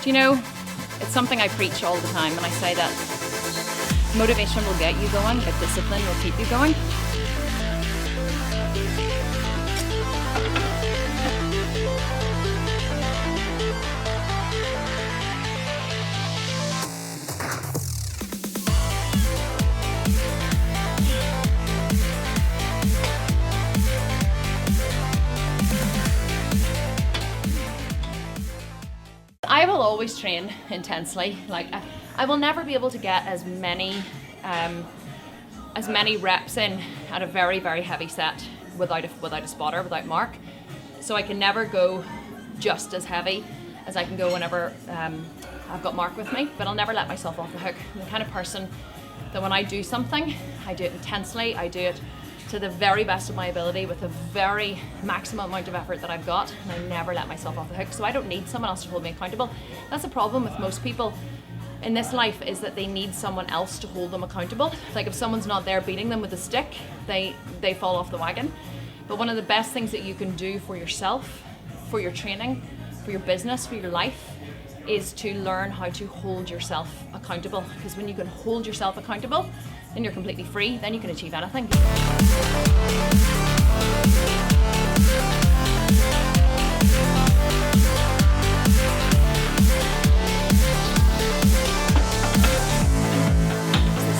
Do you know, it's something I preach all the time, and I say that motivation will get you going, but discipline will keep you going. I will always train intensely. Like I will never be able to get as many reps in at a very, very heavy set without a spotter, without mark. So I can never go just as heavy as I can go whenever I've got mark with me, but I'll never let myself off the hook. I'm the kind of person that when I do something, I do it intensely, I do it to the very best of my ability with the very maximum amount of effort that I've got, and I never let myself off the hook. So I don't need someone else to hold me accountable. That's a problem with most people in this life, is that they need someone else to hold them accountable. Like if someone's not there beating them with a stick, they fall off the wagon. But one of the best things that you can do for yourself, for your training, for your business, for your life, is to learn how to hold yourself accountable. Because when you can hold yourself accountable, then you're completely free, then you can achieve anything. The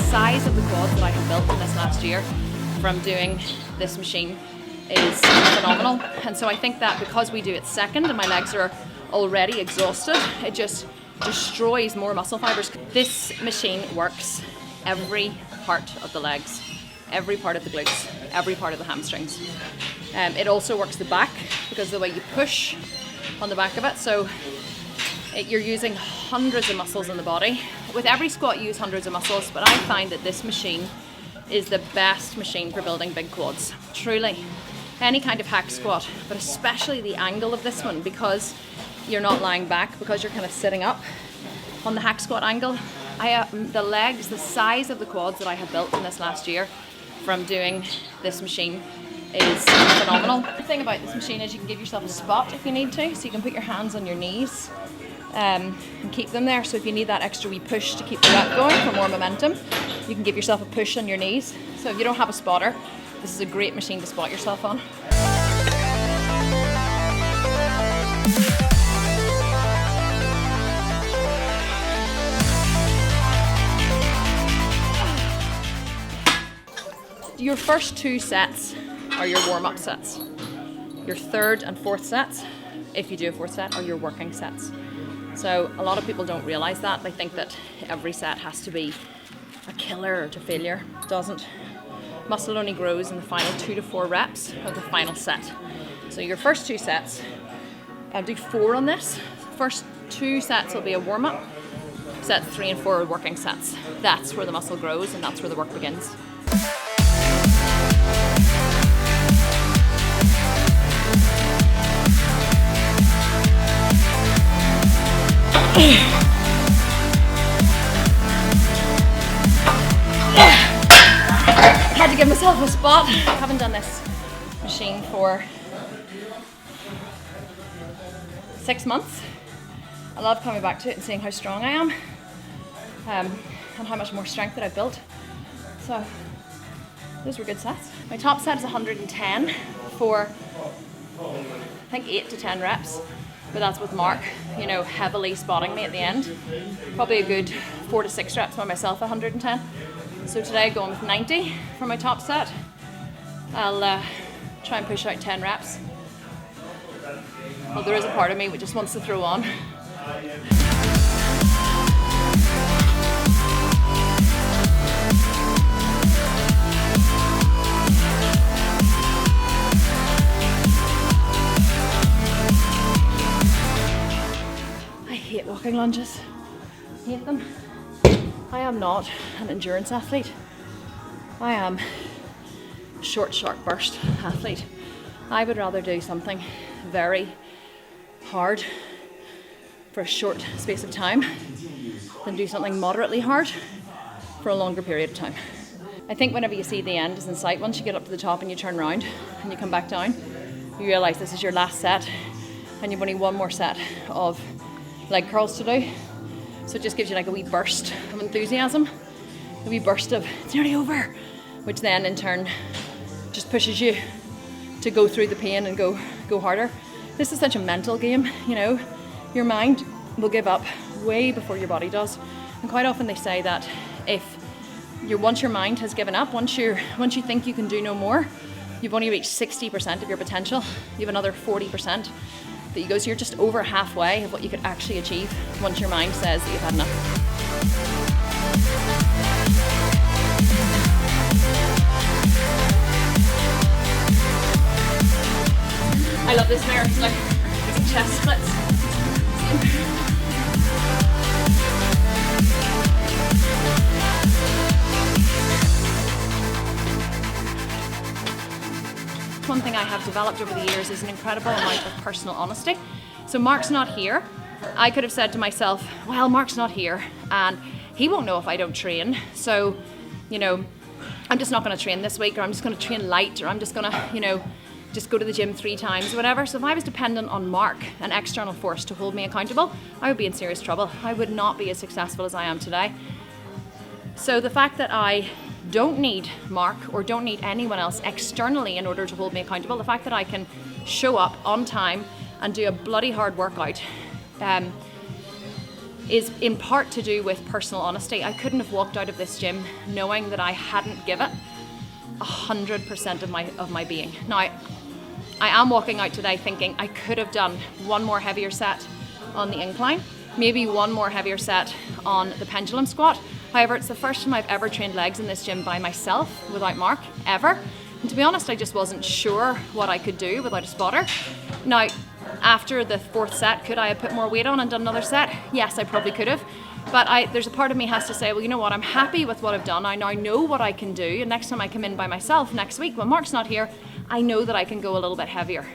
size of the quads that I have built in this last year from doing this machine is phenomenal. And so I think that because we do it second and my legs are already exhausted, it just destroys more muscle fibers. This machine works every part of the legs, every part of the glutes, every part of the hamstrings. It also works the back because of the way you push on the back of it. So you're using hundreds of muscles in the body. With every squat you use hundreds of muscles, but I find that this machine is the best machine for building big quads. Truly. Any kind of hack squat, but especially the angle of this one, because you're not lying back, because you're kind of sitting up on the hack squat angle. The legs, the size of the quads that I have built in this last year from doing this machine is phenomenal. The thing about this machine is you can give yourself a spot if you need to, so you can put your hands on your knees and keep them there. So if you need that extra wee push to keep the rep going for more momentum, you can give yourself a push on your knees. So if you don't have a spotter, this is a great machine to spot yourself on. Your first two sets are your warm-up sets. Your third and fourth sets, if you do a fourth set, are your working sets. So a lot of people don't realize that. They think that every set has to be a killer or to failure. It doesn't. Muscle only grows in the final 2 to 4 reps of the final set. So your first two sets, I'll do 4 on this. First 2 sets will be a warm-up. Sets 3 and 4 are working sets. That's where the muscle grows and that's where the work begins. Had to give myself a spot. I haven't done this machine for 6 months. I love coming back to it and seeing how strong I am and how much more strength that I've built. So those were good sets. My top set is 110 for I think 8 to 10 reps. But that's with Mark, you know, heavily spotting me at the end. Probably a good 4 to 6 reps by myself, 110. So today going with 90 for my top set. I'll try and push out 10 reps. Well, there is a part of me which just wants to throw on. I hate walking lunges. Hate them. I am not an endurance athlete. I am a short, sharp burst athlete. I would rather do something very hard for a short space of time than do something moderately hard for a longer period of time. I think whenever you see the end is in sight, once you get up to the top and you turn around and you come back down, you realise this is your last set and you've only one more set of leg curls to do. So it just gives you like a wee burst of enthusiasm, a wee burst of it's nearly over, which then in turn just pushes you to go through the pain and go harder. This is such a mental game, you know. Your mind will give up way before your body does. And quite often they say that once your mind has given up, once you think you can do no more, you've only reached 60% of your potential. You have another 40% that you go. So you're just over halfway of what you could actually achieve once your mind says that you've had enough. I love this mirror. It's like chest splits. One thing I have developed over the years is an incredible amount of personal honesty. So Mark's not here. I could have said to myself, well, Mark's not here and he won't know if I don't train. So, you know, I'm just not going to train this week, or I'm just going to train light, or I'm just going to, you know, just go to the gym 3 times or whatever. So if I was dependent on Mark, an external force, to hold me accountable, I would be in serious trouble. I would not be as successful as I am today. So the fact that I don't need Mark or don't need anyone else externally in order to hold me accountable, the fact that I can show up on time and do a bloody hard workout is in part to do with personal honesty. I couldn't have walked out of this gym knowing that I hadn't given 100% of my being. Now, I am walking out today thinking I could have done one more heavier set on the incline, maybe one more heavier set on the pendulum squat. However, it's the first time I've ever trained legs in this gym by myself without Mark, ever. And to be honest, I just wasn't sure what I could do without a spotter. Now, after the 4th set, could I have put more weight on and done another set? Yes, I probably could have. But there's a part of me has to say, well, you know what, I'm happy with what I've done. I now know what I can do. And next time I come in by myself next week, when Mark's not here, I know that I can go a little bit heavier.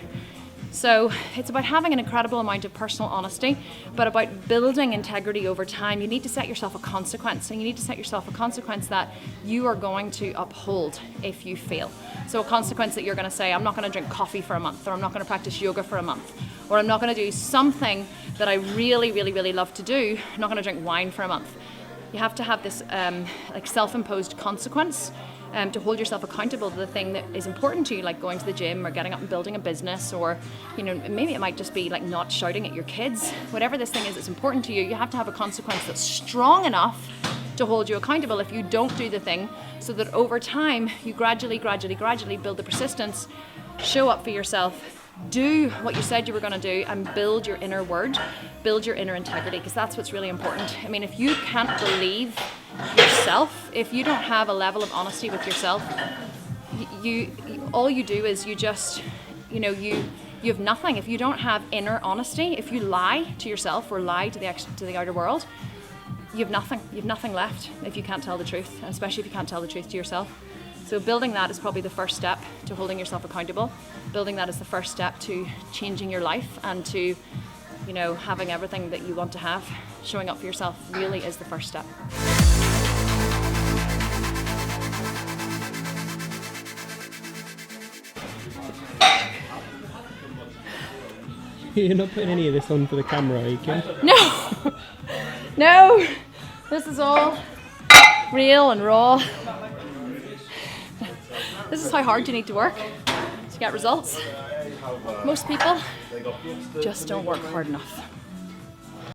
So it's about having an incredible amount of personal honesty, but about building integrity over time. You need to set yourself a consequence, and you need to set yourself a consequence that you are going to uphold if you fail. So a consequence that you're going to say, I'm not going to drink coffee for a month, or I'm not going to practice yoga for a month, or I'm not going to do something that I really, really, really love to do. I'm not going to drink wine for a month. You have to have this like self-imposed consequence to hold yourself accountable to the thing that is important to you, like going to the gym or getting up and building a business, or, you know, maybe it might just be like not shouting at your kids. Whatever this thing is that's important to you, you have to have a consequence that's strong enough to hold you accountable if you don't do the thing, so that over time you gradually build the persistence, show up for yourself, do what you said you were going to do, and build your inner word, build your inner integrity, because that's what's really important. I mean, if you can't believe yourself, if you don't have a level of honesty with yourself, all you do is you just, you know, you have nothing. If you don't have inner honesty, if you lie to yourself or lie to the outer world, you have nothing. You have nothing left if you can't tell the truth, and especially if you can't tell the truth to yourself. So building that is probably the first step to holding yourself accountable. Building that is the first step to changing your life and to, you know, having everything that you want to have. Showing up for yourself really is the first step. You're not putting any of this on for the camera, are you, Kim? No! No! This is all real and raw. This is how hard you need to work to get results. Most people just don't work hard enough.